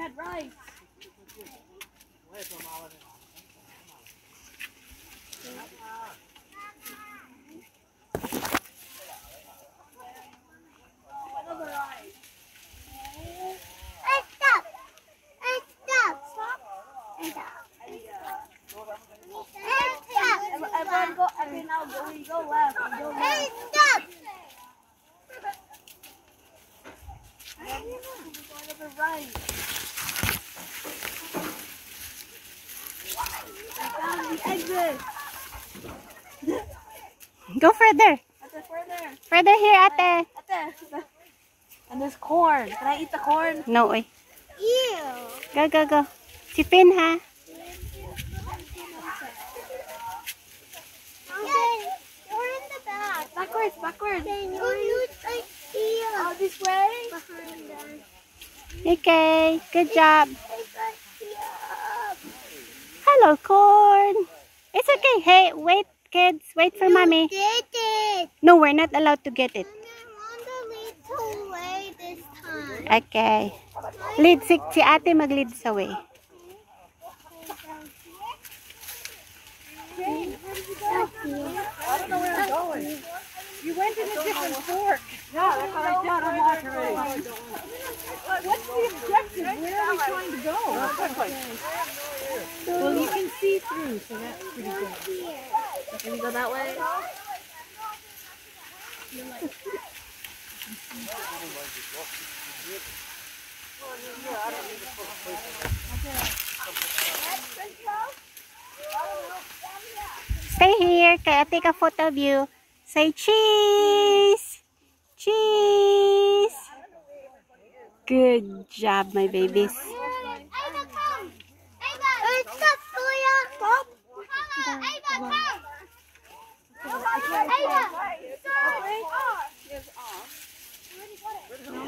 had rice. Another rice. Stop. Everyone go. Okay, now we go left. We go left. Stop. Another rice. I found the exit. Go further. Ate, further. Further here, ate. Ate. And there's corn. Can I eat the corn? No, eh. Ew. Go. Sipin, ha? You're in the back. Backwards. Like here. Oh, this way? Behind us. Okay, good job. It's like here. Hello, corn. It's okay. Hey, wait, kids. Wait for mommy. Did it. No, we're not allowed to get it. I want the little way this time. Okay. Lead si ate mag-lead sa way. I don't know where I'm going. You went in a different fork. Yeah, that's what I did on Monterey. What's the objective? Where are we trying to go? Well, you can see through, so that's pretty good. Can we go that way? Stay here. Kaya take a photo of you. Say cheese. Cheese. Good job, my babies. Stop, Soya. Stop.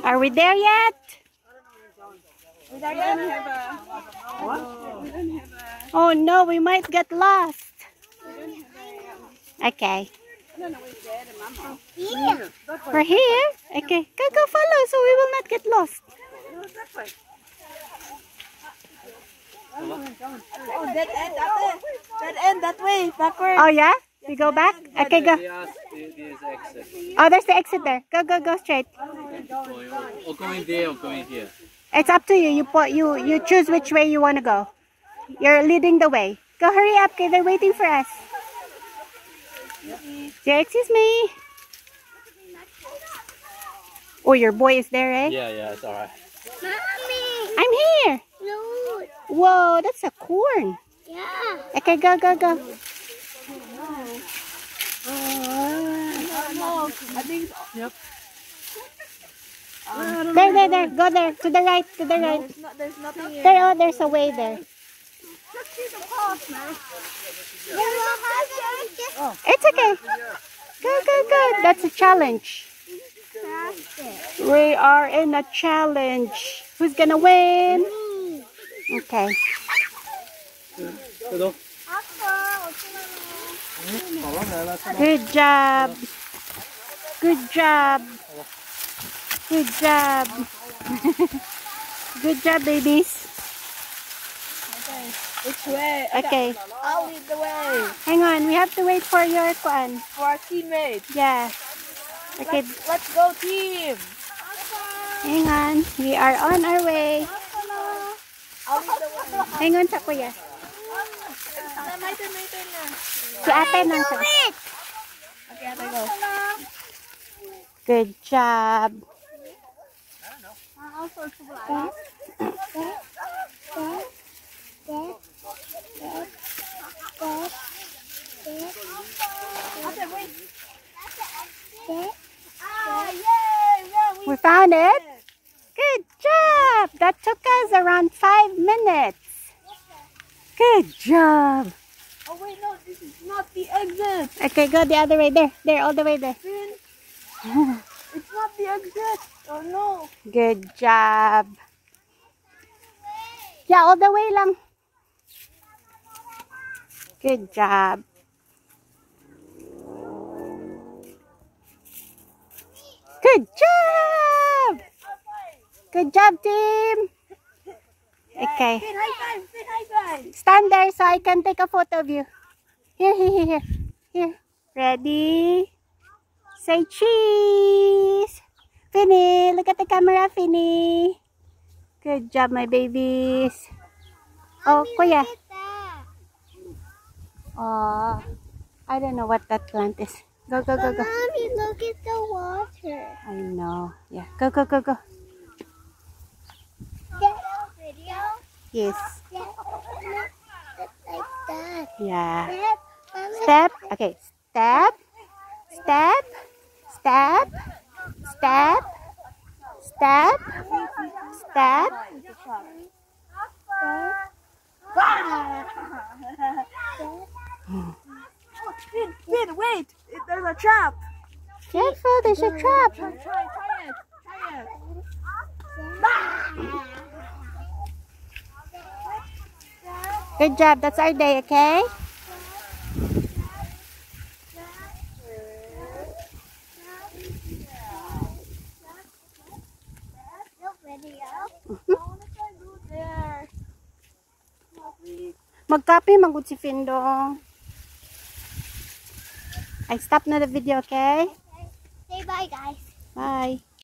Are we there yet? We don't have a... What? Oh no, we might get lost. Okay. Here. We're here. Okay. Go follow so we will not get lost. Oh, that end that way, backward. Oh yeah? We go back? Okay, go. Oh, there's the exit there. Go straight. Or going there or going here. It's up to you. You choose which way you want to go. You're leading the way. Go, hurry up, okay? They're waiting for us. Yeah, excuse me. Oh, your boy is there, eh? Yeah, it's alright. Mommy. I'm here. Look. Whoa, that's a corn. Yeah. Okay, go. No, I think... Yep. There. Go there. To the right. There's nothing here. There, there's a way there. Just see the path, man. It's okay. Go. That's a challenge. We are in a challenge. Who's gonna win? Okay. Good job. Good job, babies. Which way? Okay. I'll lead the way. Hang on. We have to wait for your kuan. For our teammates. Yeah. Okay. Let's go, team. Hang on. We are on our way. I'll lead the way. Hang on sa kuya. My turn na. Si ate nang sa. Okay, ate, go. Good job. We found it. Good job. That took us around 5 minutes. Good job. Oh wait, no, this is not the exit. Okay, go the other way. There, all the way there. It's not the exit. Oh no. Good job. Yeah, all the way lang. Good job. Good job. Good job, team. Okay. Say high five. Say high five. Stand there so I can take a photo of you. Here. Here. Ready? Say cheese. Finny, look at the camera, Finny. Good job, my babies. Oh, kuya. Look at that. Oh, I don't know what that plant is. Go. But Mommy, look at the water. I know. Yeah. Go. Video? Yes. Yeah. Like that. Yeah. Step. Step. Okay. Step. Step. Step. Step. Step. Step. Finn, wait. There's a trap. Careful, there's a trap. Try it. Try it. Good job. That's our day, okay? No video. Mag-copy, mag-good si Findong. I stop na the video, okay? Say bye, guys. Bye.